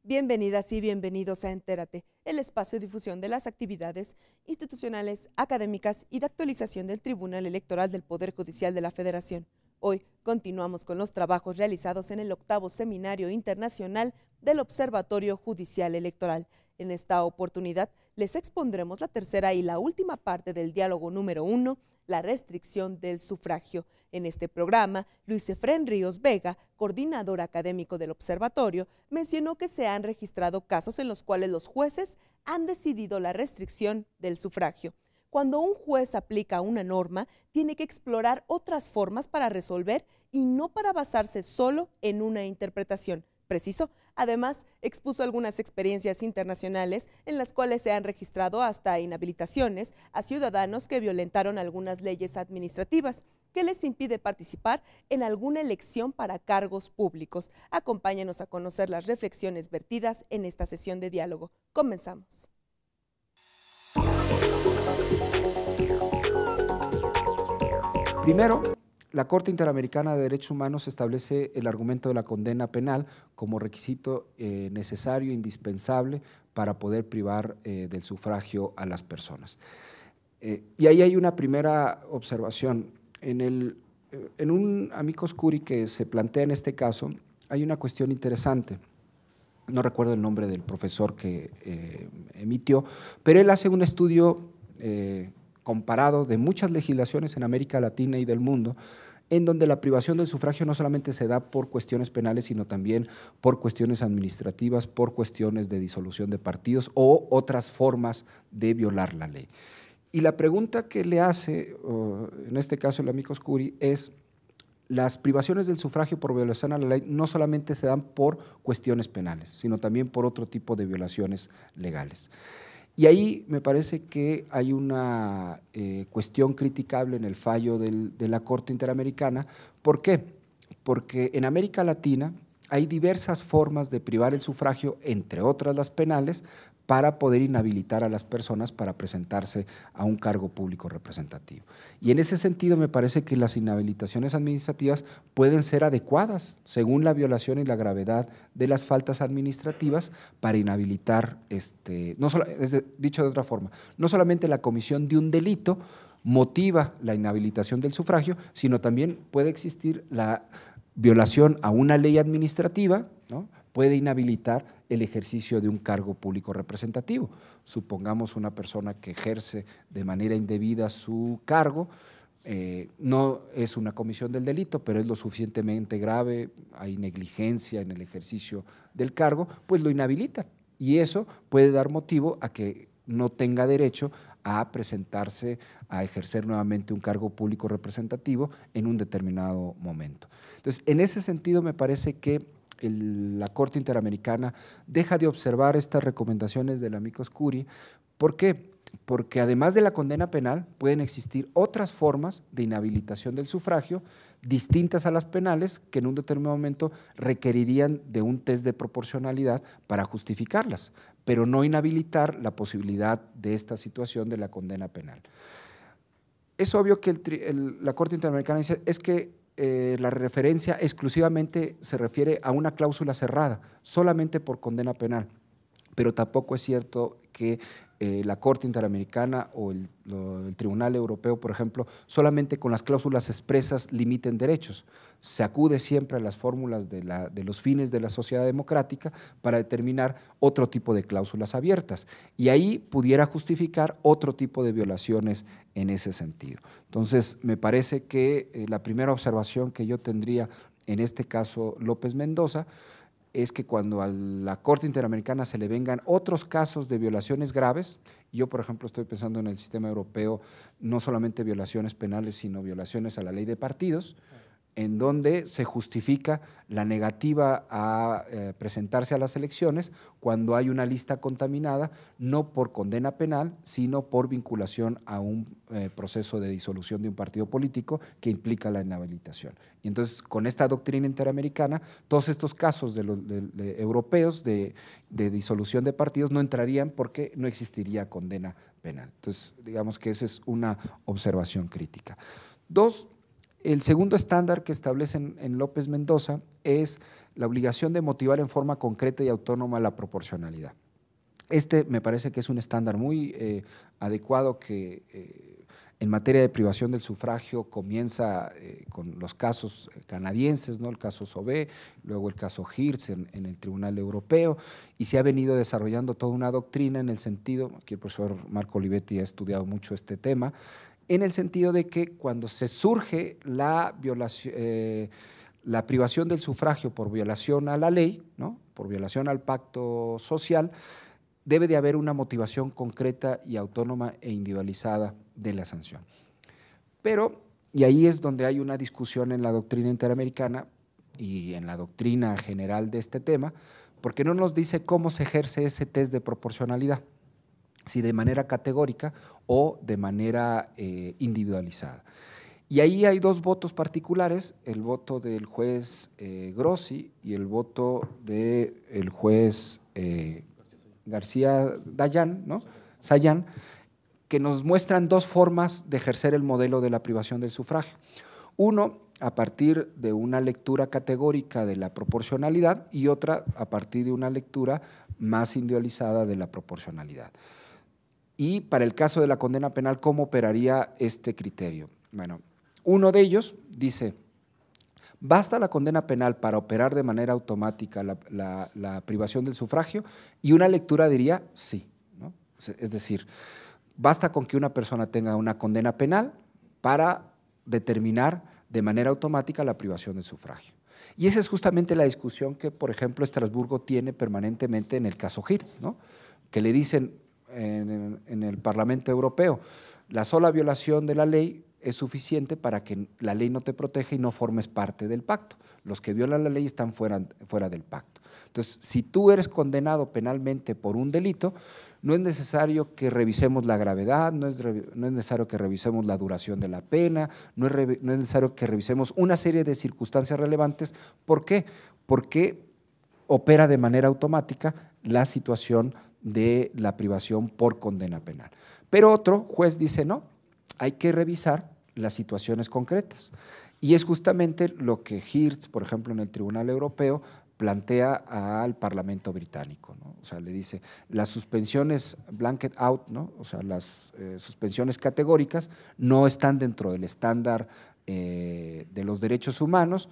Bienvenidas y bienvenidos a Entérate, el espacio de difusión de las actividades institucionales, académicas y de actualización del Tribunal Electoral del Poder Judicial de la Federación. Hoy continuamos con los trabajos realizados en el 8º Seminario Internacional del Observatorio Judicial Electoral. En esta oportunidad les expondremos la tercera y la última parte del diálogo número 1, la restricción del sufragio. En este programa, Luis Efrén Ríos Vega, coordinador académico del observatorio, mencionó que se han registrado casos en los cuales los jueces han decidido la restricción del sufragio. Cuando un juez aplica una norma, tiene que explorar otras formas para resolver y no para basarse solo en una interpretación. Preciso. Además, expuso algunas experiencias internacionales en las cuales se han registrado hasta inhabilitaciones a ciudadanos que violentaron algunas leyes administrativas que les impide participar en alguna elección para cargos públicos. Acompáñenos a conocer las reflexiones vertidas en esta sesión de diálogo. Comenzamos. Primero, la Corte Interamericana de Derechos Humanos establece el argumento de la condena penal como requisito necesario e indispensable para poder privar del sufragio a las personas. Y ahí hay una primera observación. En un amicus curiae que se plantea en este caso, hay una cuestión interesante. No recuerdo el nombre del profesor que emitió, pero él hace un estudio comparado de muchas legislaciones en América Latina y del mundo, en donde la privación del sufragio no solamente se da por cuestiones penales, sino también por cuestiones administrativas, por cuestiones de disolución de partidos o otras formas de violar la ley. Y la pregunta que le hace, en este caso el amicus curiae, es: las privaciones del sufragio por violación a la ley no solamente se dan por cuestiones penales, sino también por otro tipo de violaciones legales. Y ahí me parece que hay una cuestión criticable en el fallo de la Corte Interamericana. ¿Por qué? Porque en América Latina hay diversas formas de privar el sufragio, entre otras las penales, para poder inhabilitar a las personas para presentarse a un cargo público representativo. Y en ese sentido me parece que las inhabilitaciones administrativas pueden ser adecuadas según la violación y la gravedad de las faltas administrativas para inhabilitar, dicho de otra forma, no solamente la comisión de un delito motiva la inhabilitación del sufragio, sino también puede existir la violación a una ley administrativa, ¿no? Puede inhabilitar el ejercicio de un cargo público representativo. Supongamos una persona que ejerce de manera indebida su cargo, no es una comisión del delito, pero es lo suficientemente grave, hay negligencia en el ejercicio del cargo, pues lo inhabilita. Y eso puede dar motivo a que no tenga derecho a presentarse a ejercer nuevamente un cargo público representativo en un determinado momento. Entonces, en ese sentido me parece que la Corte Interamericana deja de observar estas recomendaciones del amicus curiae. ¿Por qué? Porque además de la condena penal pueden existir otras formas de inhabilitación del sufragio distintas a las penales que en un determinado momento requerirían de un test de proporcionalidad para justificarlas, pero no inhabilitar la posibilidad de esta situación de la condena penal. Es obvio que la Corte Interamericana dice es que la referencia exclusivamente se refiere a una cláusula cerrada, solamente por condena penal, pero tampoco es cierto que la Corte Interamericana o el Tribunal Europeo, por ejemplo, solamente con las cláusulas expresas limiten derechos. Se acude siempre a las fórmulas de los fines de la sociedad democrática para determinar otro tipo de cláusulas abiertas, y ahí pudiera justificar otro tipo de violaciones en ese sentido. Entonces, me parece que la primera observación que yo tendría en este caso López Mendoza es que cuando a la Corte Interamericana se le vengan otros casos de violaciones graves, yo por ejemplo estoy pensando en el sistema europeo, no solamente violaciones penales, sino violaciones a la ley de partidos, en donde se justifica la negativa a presentarse a las elecciones cuando hay una lista contaminada, no por condena penal, sino por vinculación a un proceso de disolución de un partido político que implica la inhabilitación. Y entonces, con esta doctrina interamericana, todos estos casos de europeos de disolución de partidos no entrarían porque no existiría condena penal. Entonces, digamos que esa es una observación crítica. Dos, el segundo estándar que establecen en López Mendoza es la obligación de motivar en forma concreta y autónoma la proporcionalidad. Este me parece que es un estándar muy adecuado que en materia de privación del sufragio comienza con los casos canadienses, ¿no? El caso Sauvé, luego el caso Hirtz en el Tribunal Europeo, y se ha venido desarrollando toda una doctrina en el sentido, aquí el profesor Marco Olivetti ha estudiado mucho este tema, en el sentido de que cuando se surge la privación del sufragio por violación a la ley, ¿no? Por violación al pacto social, debe de haber una motivación concreta y autónoma e individualizada de la sanción. Pero, y ahí es donde hay una discusión en la doctrina interamericana y en la doctrina general de este tema, porque no nos dice cómo se ejerce ese test de proporcionalidad, si de manera categórica o de manera individualizada. Y ahí hay dos votos particulares, el voto del juez Grossi y el voto del juez García Dayan, ¿no? Sayán, que nos muestran dos formas de ejercer el modelo de la privación del sufragio. Uno, a partir de una lectura categórica de la proporcionalidad y otra a partir de una lectura más individualizada de la proporcionalidad. Y para el caso de la condena penal, ¿cómo operaría este criterio? Bueno, uno de ellos dice, ¿basta la condena penal para operar de manera automática la privación del sufragio? Y una lectura diría sí, ¿no? Es decir, basta con que una persona tenga una condena penal para determinar de manera automática la privación del sufragio. Y esa es justamente la discusión que, por ejemplo, Estrasburgo tiene permanentemente en el caso Hirtz, ¿no? Que le dicen en el Parlamento Europeo, la sola violación de la ley es suficiente para que la ley no te proteja y no formes parte del pacto. Los que violan la ley están fuera del pacto. Entonces, si tú eres condenado penalmente por un delito, no es necesario que revisemos la gravedad, no es necesario que revisemos la duración de la pena, no es necesario que revisemos una serie de circunstancias relevantes. ¿Por qué? Porque opera de manera automática la situación de la privación por condena penal. Pero otro juez dice no, hay que revisar las situaciones concretas. Y es justamente lo que Hirtz, por ejemplo, en el Tribunal Europeo, plantea al Parlamento británico, ¿no? O sea, le dice, las suspensiones blanket out, ¿no? O sea, las suspensiones categóricas no están dentro del estándar de los derechos humanos,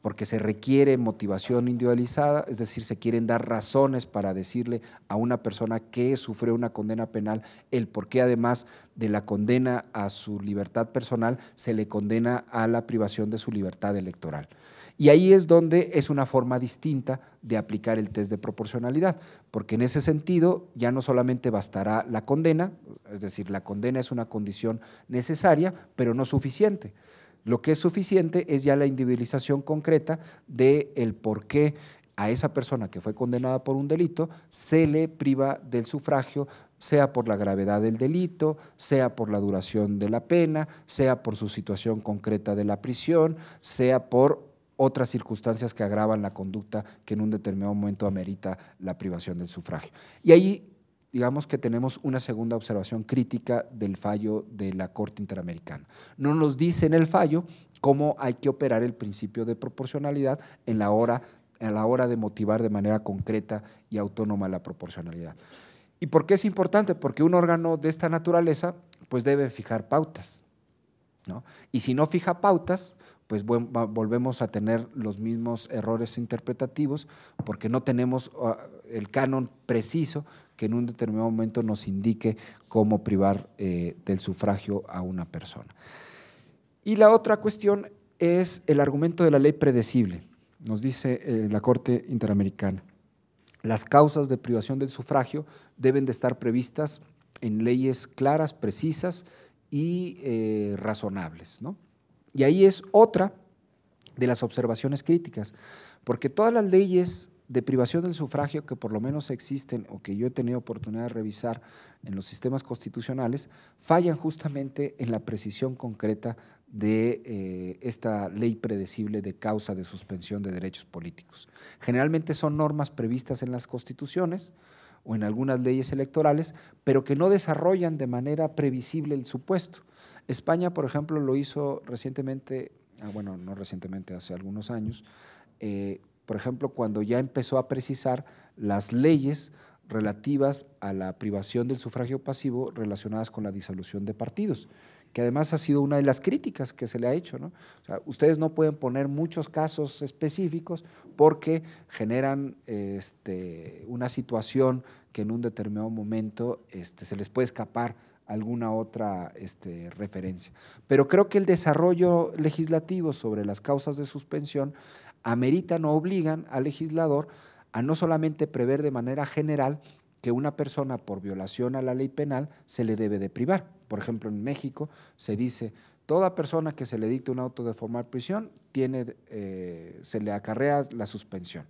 porque se requiere motivación individualizada, es decir, se quieren dar razones para decirle a una persona que sufrió una condena penal el por qué además de la condena a su libertad personal se le condena a la privación de su libertad electoral. Y ahí es donde es una forma distinta de aplicar el test de proporcionalidad, porque en ese sentido ya no solamente bastará la condena, es decir, la condena es una condición necesaria, pero no suficiente. Lo que es suficiente es ya la individualización concreta del por qué a esa persona que fue condenada por un delito se le priva del sufragio, sea por la gravedad del delito, sea por la duración de la pena, sea por su situación concreta de la prisión, sea por otras circunstancias que agravan la conducta que en un determinado momento amerita la privación del sufragio. Y ahí digamos que tenemos una segunda observación crítica del fallo de la Corte Interamericana. No nos dice en el fallo cómo hay que operar el principio de proporcionalidad a la hora de motivar de manera concreta y autónoma la proporcionalidad. ¿Y por qué es importante? Porque un órgano de esta naturaleza pues debe fijar pautas, ¿no? Y si no fija pautas, pues volvemos a tener los mismos errores interpretativos porque no tenemos el canon preciso que en un determinado momento nos indique cómo privar del sufragio a una persona. Y la otra cuestión es el argumento de la ley predecible. Nos dice la Corte Interamericana, las causas de privación del sufragio deben de estar previstas en leyes claras, precisas y razonables, ¿no? Y ahí es otra de las observaciones críticas, porque todas las leyes de privación del sufragio que por lo menos existen o que yo he tenido oportunidad de revisar en los sistemas constitucionales, fallan justamente en la precisión concreta de esta ley predecible de causa de suspensión de derechos políticos. Generalmente son normas previstas en las constituciones o en algunas leyes electorales, pero que no desarrollan de manera previsible el supuesto. España, por ejemplo, lo hizo recientemente, bueno, no recientemente, hace algunos años, por ejemplo, cuando ya empezó a precisar las leyes relativas a la privación del sufragio pasivo relacionadas con la disolución de partidos, que además ha sido una de las críticas que se le ha hecho, ¿no? O sea, ustedes no pueden poner muchos casos específicos porque generan una situación que en un determinado momento se les puede escapar alguna otra referencia. Pero creo que el desarrollo legislativo sobre las causas de suspensión ameritan o obligan al legislador a no solamente prever de manera general que una persona por violación a la ley penal se le debe de privar. Por ejemplo, en México se dice, toda persona que se le dicte un auto de formal prisión se le acarrea la suspensión.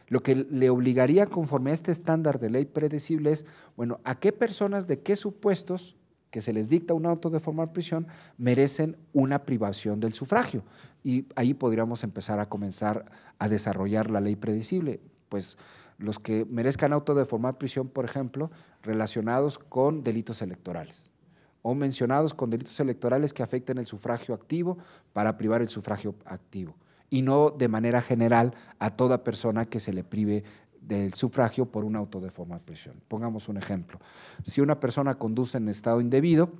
Lo que le obligaría conforme a este estándar de ley predecible es, bueno, ¿a qué personas de qué supuestos que se les dicta un auto de formal prisión merecen una privación del sufragio? Y ahí podríamos empezar a comenzar a desarrollar la ley predecible. Pues los que merezcan auto de formal prisión, por ejemplo, relacionados con delitos electorales o mencionados con delitos electorales que afecten el sufragio activo para privar el sufragio activo, y no de manera general a toda persona que se le prive del sufragio por un auto de formal prisión. Pongamos un ejemplo. Si una persona conduce en estado indebido,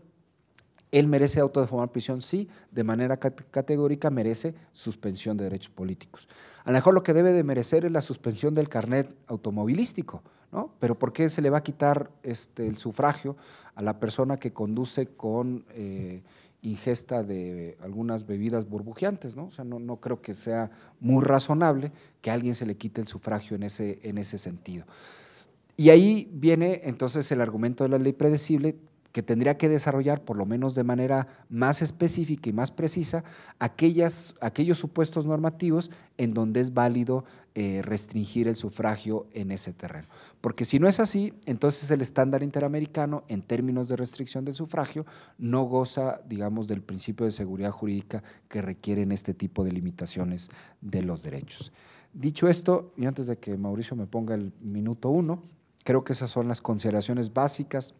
¿él merece auto de formal prisión? Sí, de manera categórica merece suspensión de derechos políticos. A lo mejor lo que debe de merecer es la suspensión del carnet automovilístico, ¿no? Pero ¿por qué se le va a quitar el sufragio a la persona que conduce con ingesta de algunas bebidas burbujeantes, ¿no? O sea, no creo que sea muy razonable que a alguien se le quite el sufragio en ese sentido. Y ahí viene entonces el argumento de la ley predecible, que tendría que desarrollar, por lo menos de manera más específica y más precisa, aquellos supuestos normativos en donde es válido restringir el sufragio en ese terreno. Porque si no es así, entonces el estándar interamericano, en términos de restricción del sufragio, no goza, digamos, del principio de seguridad jurídica que requieren este tipo de limitaciones de los derechos. Dicho esto, y antes de que Mauricio me ponga el minuto 1, creo que esas son las consideraciones básicas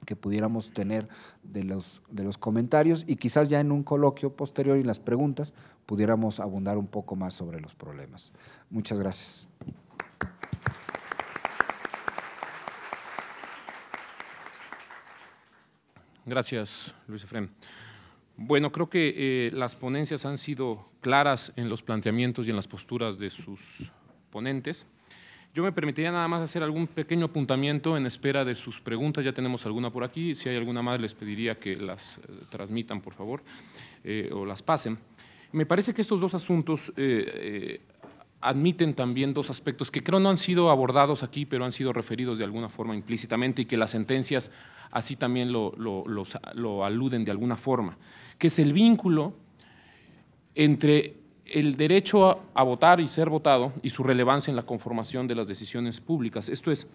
que pudiéramos tener de los comentarios, y quizás ya en un coloquio posterior y las preguntas pudiéramos abundar un poco más sobre los problemas. Muchas gracias. Gracias, Luis Efrén. Bueno, creo que las ponencias han sido claras en los planteamientos y en las posturas de sus ponentes. Yo me permitiría nada más hacer algún pequeño apuntamiento en espera de sus preguntas. Ya tenemos alguna por aquí. Si hay alguna más, les pediría que las transmitan, por favor, o las pasen. Me parece que estos dos asuntos admiten también dos aspectos que creo no han sido abordados aquí, pero han sido referidos de alguna forma implícitamente, y que las sentencias así también lo aluden de alguna forma, que es el vínculo entre el derecho a votar y ser votado y su relevancia en la conformación de las decisiones públicas. Esto es,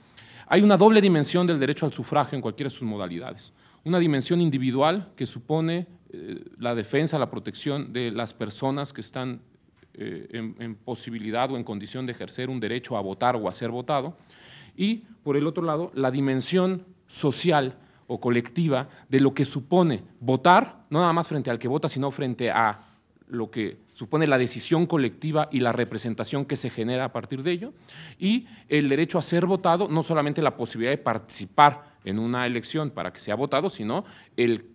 hay una doble dimensión del derecho al sufragio en cualquiera de sus modalidades. Una dimensión individual que supone la defensa, la protección de las personas que están en posibilidad o en condición de ejercer un derecho a votar o a ser votado, y por el otro lado, la dimensión social o colectiva de lo que supone votar, no nada más frente al que vota, sino frente a lo que supone la decisión colectiva y la representación que se genera a partir de ello, y el derecho a ser votado, no solamente la posibilidad de participar en una elección para que sea votado, sino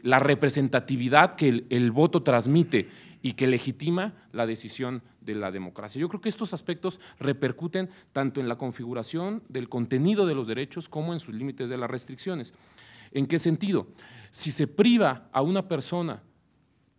la representatividad que el voto transmite y que legitima la decisión de la democracia. Yo creo que estos aspectos repercuten tanto en la configuración del contenido de los derechos como en sus límites de las restricciones. ¿En qué sentido? Si se priva a una persona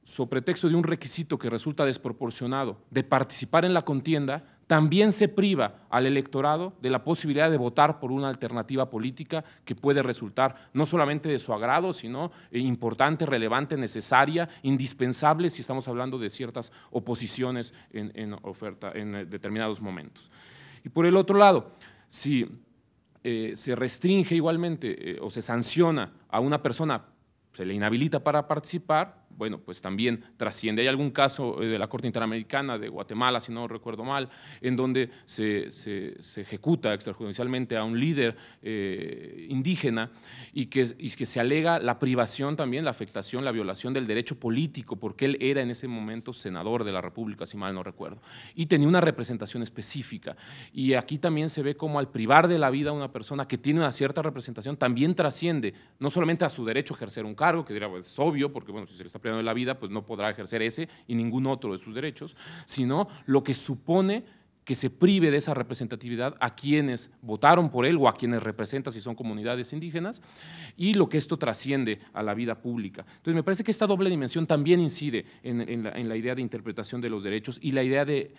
sobre pretexto de un requisito que resulta desproporcionado de participar en la contienda, también se priva al electorado de la posibilidad de votar por una alternativa política que puede resultar no solamente de su agrado, sino importante, relevante, necesaria, indispensable si estamos hablando de ciertas oposiciones en determinados momentos. Y por el otro lado, si se restringe igualmente o se sanciona a una persona, se le inhabilita para participar, bueno, pues también trasciende. Hay algún caso de la Corte Interamericana de Guatemala, si no recuerdo mal, en donde se ejecuta extrajudicialmente a un líder indígena y que se alega la privación también, la afectación, la violación del derecho político, porque él era en ese momento senador de la República, si mal no recuerdo, y tenía una representación específica. Y aquí también se ve cómo al privar de la vida a una persona que tiene una cierta representación, también trasciende no solamente a su derecho a ejercer un cargo, que dirá, pues, es obvio, porque bueno, si se le está privando de la vida, pues no podrá ejercer ese y ningún otro de sus derechos, sino lo que supone que se prive de esa representatividad a quienes votaron por él o a quienes representa si son comunidades indígenas, y lo que esto trasciende a la vida pública. Entonces me parece que esta doble dimensión también incide en la idea de interpretación de los derechos y la idea de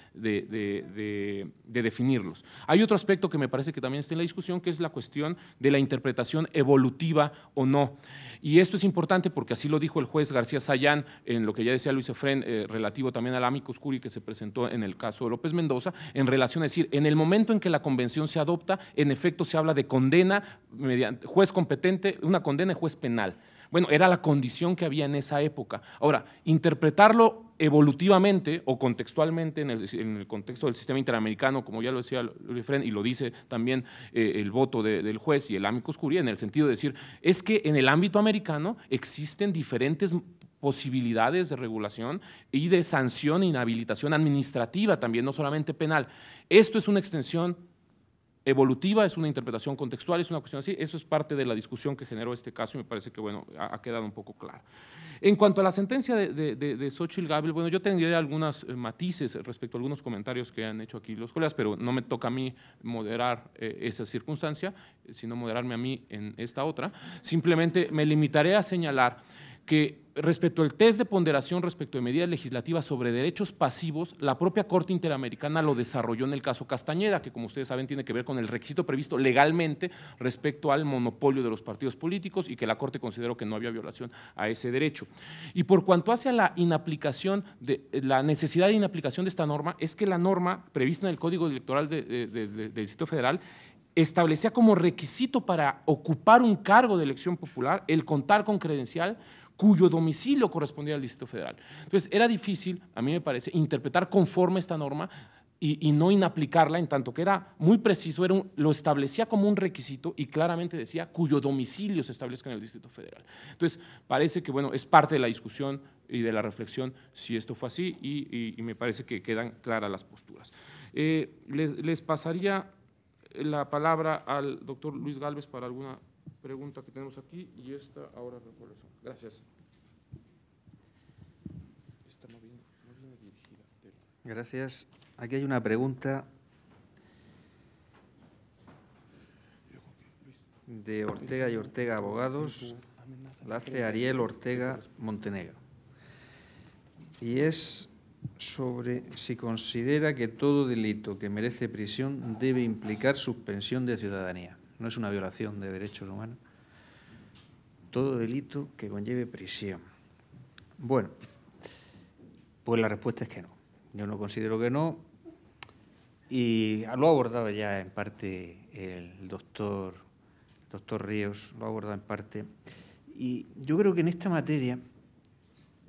definirlos. Hay otro aspecto que me parece que también está en la discusión, que es la cuestión de la interpretación evolutiva o no. Y esto es importante porque así lo dijo el juez García Sayán en lo que ya decía Luis Efrén, relativo también al amicus curiae que se presentó en el caso de López Mendoza, en relación a decir, en el momento en que la convención se adopta, en efecto se habla de condena mediante juez competente, una condena de juez penal. Bueno, era la condición que había en esa época. Ahora, interpretarlo evolutivamente o contextualmente en el contexto del sistema interamericano, como ya lo decía Luis Efrén y lo dice también el voto del juez y el amicus curiae, en el sentido de decir, es que en el ámbito americano existen diferentes posibilidades de regulación y de sanción e inhabilitación administrativa también, no solamente penal. Esto es una extensión evolutiva, es una interpretación contextual, es una cuestión así. Eso es parte de la discusión que generó este caso y me parece que bueno, ha quedado un poco claro. En cuanto a la sentencia de Xóchitl Gálvez, bueno, yo tendría algunos matices respecto a algunos comentarios que han hecho aquí los colegas, pero no me toca a mí moderar esa circunstancia, sino moderarme a mí en esta otra. Simplemente me limitaré a señalar que respecto al test de ponderación respecto de medidas legislativas sobre derechos pasivos, la propia Corte Interamericana lo desarrolló en el caso Castañeda, que como ustedes saben tiene que ver con el requisito previsto legalmente respecto al monopolio de los partidos políticos y que la Corte consideró que no había violación a ese derecho. Y por cuanto hace a la necesidad de inaplicación de esta norma, es que la norma prevista en el Código Electoral del Distrito Federal establecía como requisito para ocupar un cargo de elección popular el contar con credencial cuyo domicilio correspondía al Distrito Federal. Entonces, era difícil, a mí me parece, interpretar conforme esta norma y no inaplicarla, en tanto que era muy preciso, lo establecía como un requisito y claramente decía cuyo domicilio se establezca en el Distrito Federal. Entonces, parece que bueno, es parte de la discusión y de la reflexión si esto fue así y me parece que quedan claras las posturas. Les pasaría la palabra al doctor Luis Gálvez para alguna pregunta que tenemos aquí y esta ahora recuerdo. Gracias. Esta no viene dirigida. Gracias. Aquí hay una pregunta de Ortega y Ortega Abogados, la hace Ariel Ortega Montenegro. Y es sobre si considera que todo delito que merece prisión debe implicar suspensión de ciudadanía. No es una violación de derechos humanos. Todo delito que conlleve prisión. Bueno, pues la respuesta es que no. Yo no considero que no. Y lo ha abordado ya en parte el doctor Ríos, lo ha abordado en parte. Y yo creo que en esta materia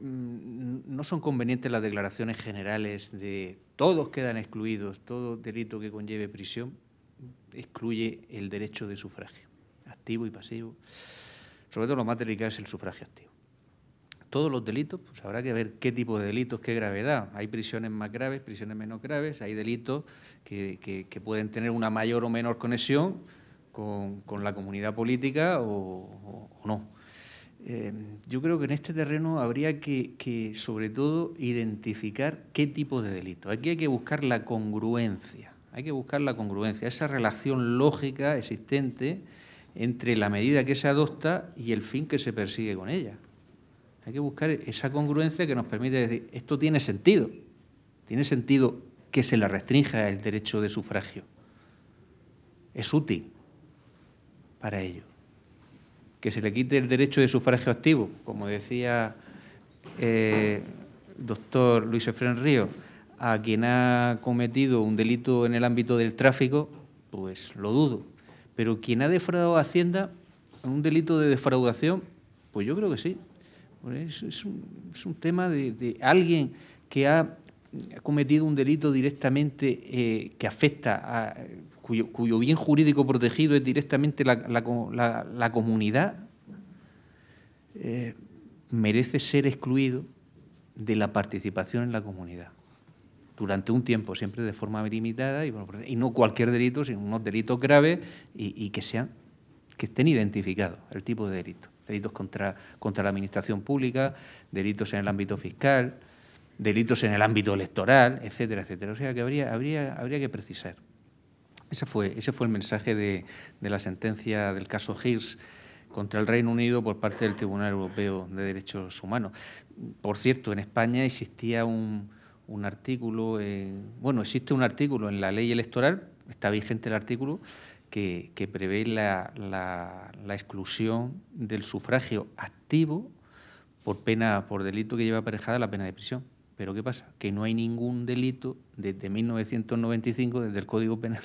no son convenientes las declaraciones generales de todos quedan excluidos, todo delito que conlleve prisión excluye el derecho de sufragio, activo y pasivo. Sobre todo lo más delicado es el sufragio activo. Todos los delitos, pues habrá que ver qué tipo de delitos, qué gravedad. Hay prisiones más graves, prisiones menos graves, hay delitos que pueden tener una mayor o menor conexión con la comunidad política o no. Yo creo que en este terreno habría que, sobre todo, identificar qué tipo de delitos. Aquí hay que buscar la congruencia, esa relación lógica existente entre la medida que se adopta y el fin que se persigue con ella. Hay que buscar esa congruencia que nos permite decir, esto tiene sentido que se le restrinja el derecho de sufragio. Es útil para ello. Que se le quite el derecho de sufragio activo, como decía el doctor Luis Efrén Ríos, a quien ha cometido un delito en el ámbito del tráfico, pues lo dudo. Pero quien ha defraudado a Hacienda, un delito de defraudación, pues yo creo que sí. Es un tema de alguien que ha cometido un delito directamente que afecta, cuyo bien jurídico protegido es directamente la comunidad, merece ser excluido de la participación en la comunidad durante un tiempo, siempre de forma limitada y no cualquier delito, sino unos delitos graves y que estén identificados el tipo de delitos. Delitos contra la administración pública, delitos en el ámbito fiscal, delitos en el ámbito electoral, etcétera, etcétera. O sea que habría que precisar. Ese fue el mensaje de la sentencia del caso Hirsch contra el Reino Unido por parte del Tribunal Europeo de Derechos Humanos. Por cierto, en España existía un artículo, existe un artículo en la ley electoral, está vigente el artículo, que prevé la exclusión del sufragio activo por delito que lleva aparejada la pena de prisión. Pero ¿qué pasa? Que no hay ningún delito desde 1995, desde el Código Penal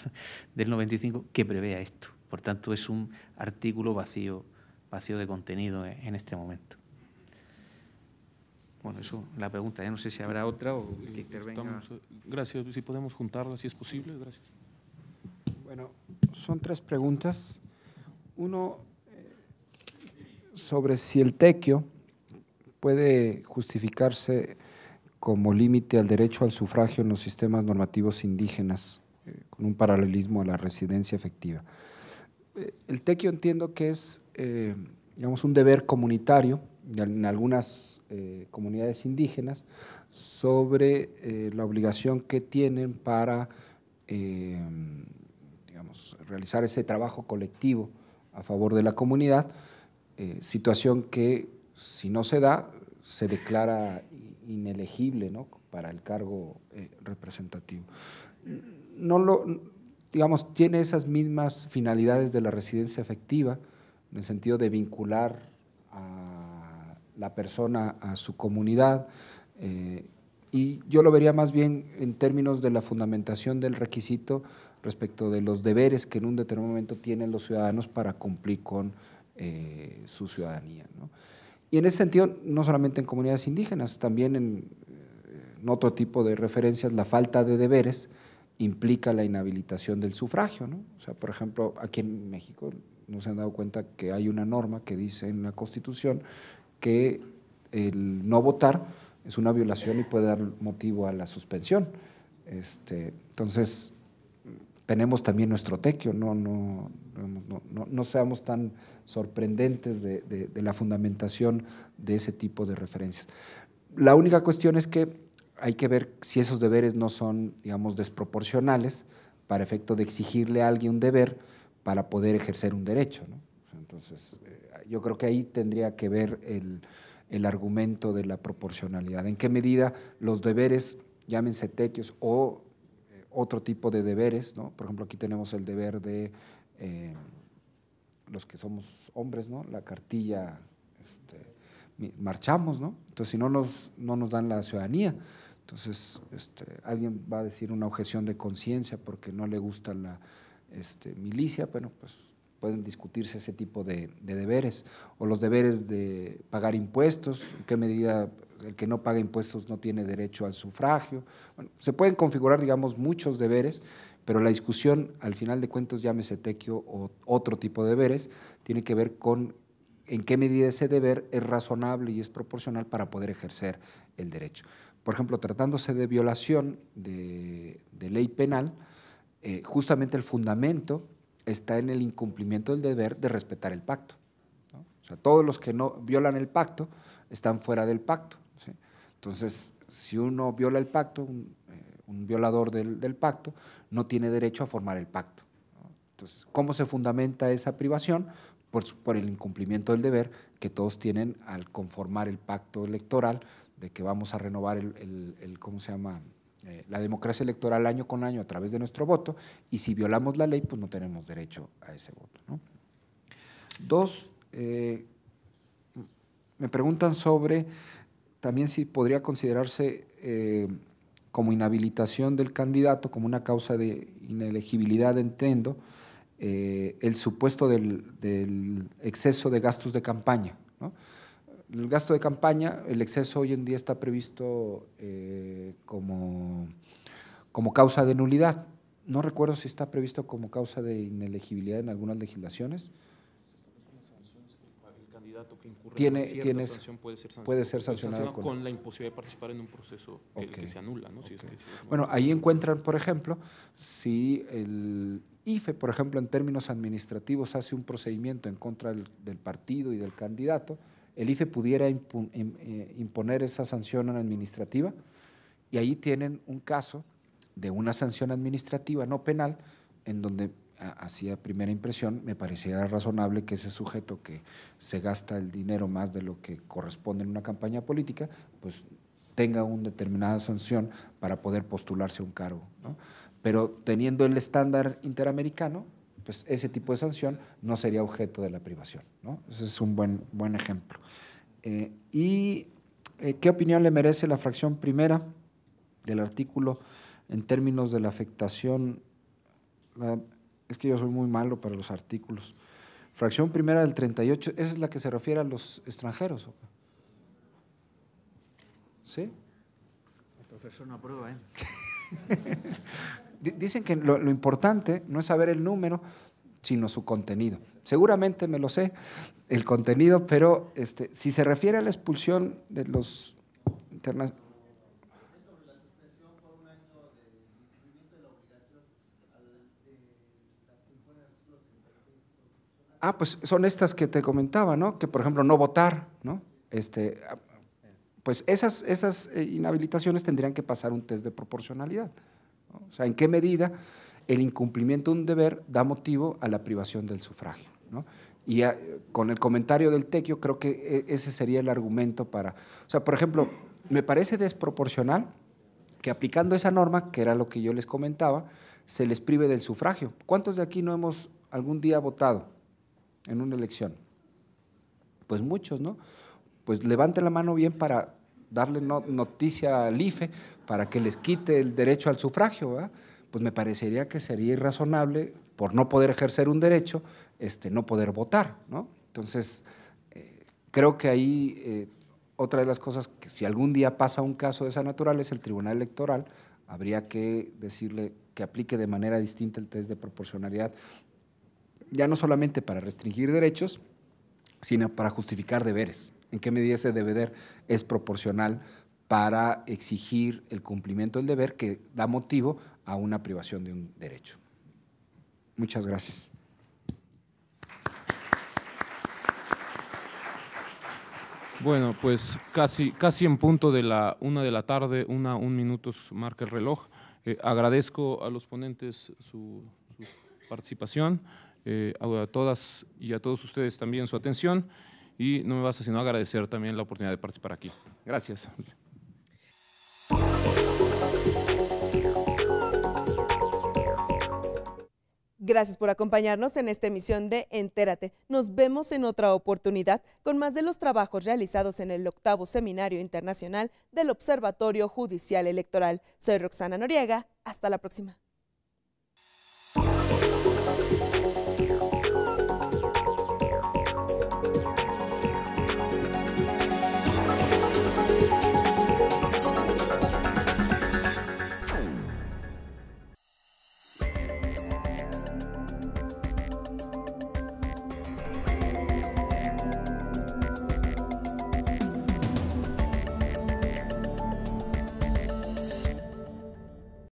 del 95, que prevea esto. Por tanto, es un artículo vacío de contenido en este momento. Bueno, eso la pregunta. Ya no sé si habrá otra o que intervenga. Gracias. Si podemos juntarlas, si es posible. Gracias. Bueno, son 3 preguntas. Uno, sobre si el tequio puede justificarse como límite al derecho al sufragio en los sistemas normativos indígenas, con un paralelismo a la residencia efectiva. El tequio entiendo que es, digamos, un deber comunitario en algunas comunidades indígenas sobre la obligación que tienen para digamos, realizar ese trabajo colectivo a favor de la comunidad, situación que, si no se da, se declara inelegible, ¿no?, para el cargo representativo. Digamos, tiene esas mismas finalidades de la residencia efectiva, en el sentido de vincular a la persona a su comunidad, y yo lo vería más bien en términos de la fundamentación del requisito respecto de los deberes que en un determinado momento tienen los ciudadanos para cumplir con su ciudadanía, ¿no? Y en ese sentido, no solamente en comunidades indígenas, también en otro tipo de referencias, la falta de deberes implica la inhabilitación del sufragio, ¿no? O sea, por ejemplo, aquí en México no se han dado cuenta que hay una norma que dice en la Constitución que el no votar es una violación y puede dar motivo a la suspensión. Entonces, tenemos también nuestro tequio, no seamos tan sorprendentes de la fundamentación de ese tipo de referencias. La única cuestión es que hay que ver si esos deberes no son, digamos, desproporcionales para efecto de exigirle a alguien un deber para poder ejercer un derecho, ¿no? Entonces, yo creo que ahí tendría que ver el argumento de la proporcionalidad. ¿En qué medida los deberes, llámense tequios o otro tipo de deberes, ¿no? Por ejemplo, aquí tenemos el deber de los que somos hombres, ¿no?, la cartilla, marchamos, ¿no? Entonces, si no nos dan la ciudadanía, entonces alguien va a decir una objeción de conciencia porque no le gusta la milicia, bueno, pues pueden discutirse ese tipo de deberes, o los deberes de pagar impuestos, en qué medida el que no paga impuestos no tiene derecho al sufragio. Bueno, se pueden configurar, digamos, muchos deberes, pero la discusión, al final de cuentas, llámese tequio o otro tipo de deberes, tiene que ver con en qué medida ese deber es razonable y es proporcional para poder ejercer el derecho. Por ejemplo, tratándose de violación de ley penal, justamente el fundamento está en el incumplimiento del deber de respetar el pacto, ¿no? O sea, todos los que no violan el pacto están fuera del pacto, ¿sí? Entonces, si uno viola el pacto, un violador del pacto, no tiene derecho a formar el pacto, ¿no? Entonces, ¿cómo se fundamenta esa privación? Por el incumplimiento del deber que todos tienen al conformar el pacto electoral de que vamos a renovar ¿cómo se llama?, la democracia electoral año con año a través de nuestro voto, y si violamos la ley, pues no tenemos derecho a ese voto, ¿no? Dos, me preguntan sobre también si podría considerarse como inhabilitación del candidato, como una causa de inelegibilidad, entiendo, el supuesto del exceso de gastos de campaña, ¿no? El gasto de campaña, el exceso hoy en día está previsto como causa de nulidad. No recuerdo si está previsto como causa de inelegibilidad en algunas legislaciones. El candidato que incurre en cierta sanción puede ser sancionado con la imposibilidad de participar en un proceso que se anula, ¿no? Okay. Bueno, ahí encuentran, por ejemplo, si el IFE, por ejemplo, en términos administrativos hace un procedimiento en contra del partido y del candidato, el IFE pudiera imponer esa sanción administrativa, y ahí tienen un caso de una sanción administrativa no penal, en donde, así a primera impresión, me parecía razonable que ese sujeto que se gasta el dinero más de lo que corresponde en una campaña política, pues tenga una determinada sanción para poder postularse a un cargo, ¿no? Pero teniendo el estándar interamericano, pues ese tipo de sanción no sería objeto de la privación, ¿no? Ese es un buen ejemplo. ¿Qué opinión le merece la fracción primera del artículo en términos de la afectación? Es que yo soy muy malo para los artículos. Fracción primera del 38, ¿esa es la que se refiere a los extranjeros? ¿Sí? El profesor no aprueba, ¿eh? Dicen que lo importante no es saber el número, sino su contenido. Seguramente me lo sé, el contenido, pero si se refiere a la expulsión de los internacionales. Pues son estas que te comentaba, ¿no? Que, por ejemplo, no votar, ¿no? Pues esas inhabilitaciones tendrían que pasar un test de proporcionalidad, ¿no? O sea, ¿en qué medida el incumplimiento de un deber da motivo a la privación del sufragio, ¿no? Y con el comentario del TEC, yo creo que ese sería el argumento para… O sea, por ejemplo, me parece desproporcional que aplicando esa norma, que era lo que yo les comentaba, se les prive del sufragio. ¿Cuántos de aquí no hemos algún día votado en una elección? Pues muchos, ¿no? Pues levanten la mano bien para darle noticia al IFE para que les quite el derecho al sufragio, ¿verdad? Pues me parecería que sería irrazonable, por no poder ejercer un derecho, no poder votar, ¿no? Entonces, creo que ahí otra de las cosas que si algún día pasa un caso de esa naturaleza, el Tribunal Electoral habría que decirle que aplique de manera distinta el test de proporcionalidad, ya no solamente para restringir derechos, sino para justificar deberes. ¿En qué medida ese deber es proporcional para exigir el cumplimiento del deber que da motivo a una privación de un derecho? Muchas gracias. Bueno, pues casi en punto de la 1 de la tarde, un minuto marca el reloj. Agradezco a los ponentes su participación, a todas y a todos ustedes también su atención, y no me basta sino agradecer también la oportunidad de participar aquí. Gracias. Gracias por acompañarnos en esta emisión de Entérate. Nos vemos en otra oportunidad con más de los trabajos realizados en el 8º Seminario Internacional del Observatorio Judicial Electoral. Soy Roxana Noriega. Hasta la próxima.